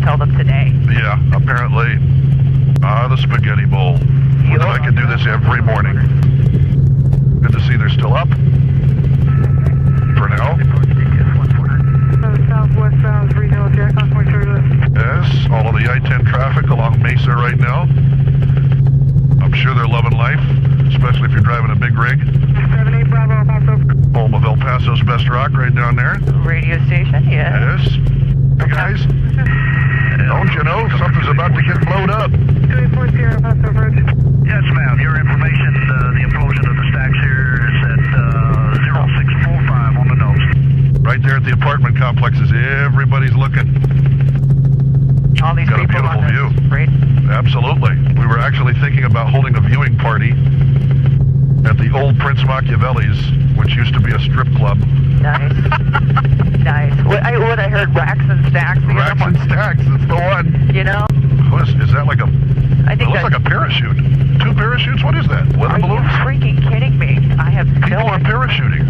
tell them today. Yeah, apparently. The spaghetti bowl. Wish I could do this every morning. Good to see they're still up. For now. Southwest bound 30 Jack on point service. Yes, all of the I-10 traffic along Mesa right now. I'm sure they're loving life, especially if you're driving a big rig. 78 Bravo, El Paso. Home of El Paso's best rock right down there. Radio station, yeah. Yes. Hey guys, don't you know something's about to get blown up? 240 El Paso Bridge. Yes, ma'am. Your information, the implosion of the stacks here is at 0645 on the nose. Right there at the apartment complexes, everybody's looking. All these Got a people beautiful on view. this, right? Absolutely. We were actually thinking about holding a viewing party at the old Prince Machiavelli's, which used to be a strip club. Nice. Nice. What I heard, racks and stacks. Racks and stacks, that's the one. You know? Is that like a... I think it looks like a parachute. 2 parachutes? What is that? Weather balloons? Are you freaking kidding me? I have People are parachuting.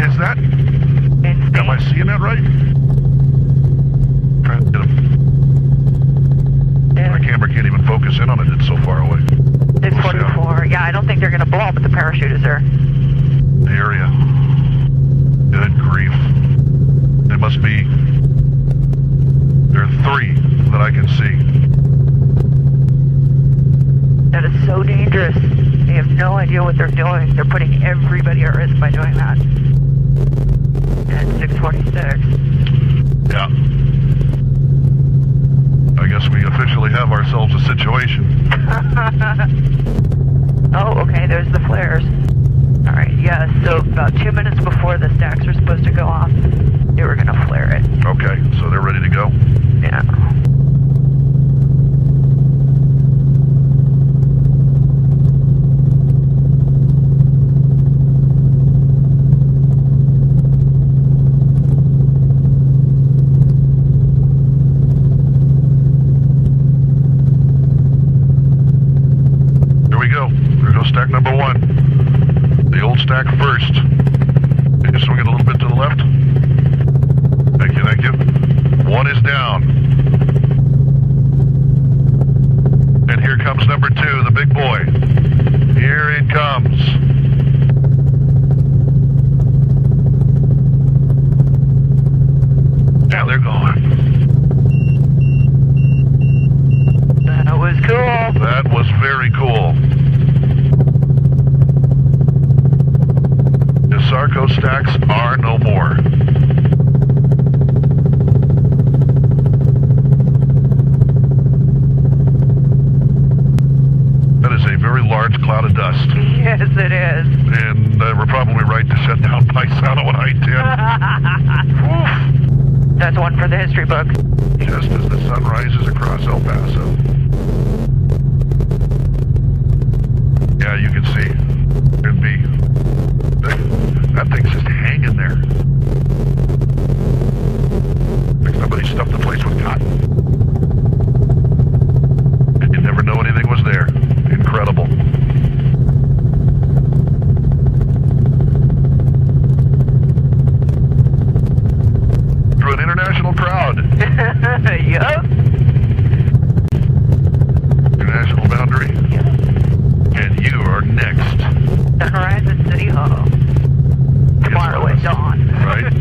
Is that... insane. Am I seeing that right? Trying to get them. Yeah. My camera can't even focus in on it. It's so far away. It's 44. Yeah, I don't think they're going to blow up, but the parachute is there. The area. Good grief. There must be... There are 3 that I can see. That is so dangerous. They have no idea what they're doing. They're putting everybody at risk by doing that. At 646. Yeah. I guess we officially have ourselves a situation. Oh, okay, there's the flares. Alright, yeah, so about 2 minutes before the stacks were supposed to go off, they were going to flare it. Okay, so they're ready to go? Yeah. Stack number 1. The old stack first. Can you swing it a little bit to the left? Thank you, thank you. 1 is down. And here comes number 2, the big boy. Here it comes. And they're going. That was cool. That was very cool. ASARCO stacks are no more. That is a very large cloud of dust. Yes, it is. And we're probably right to shut down Paisano on I-10. That's one for the history books. Just as the sun rises across El Paso. Yeah, you can see. It'd be... That thing's just hanging there. Like somebody stuffed the place with cotton. You never know anything was there. Incredible. Through an international crowd. Yup. International boundary. Yep. And you are next. The Horizon City Hall. Tomorrow at dawn. Right?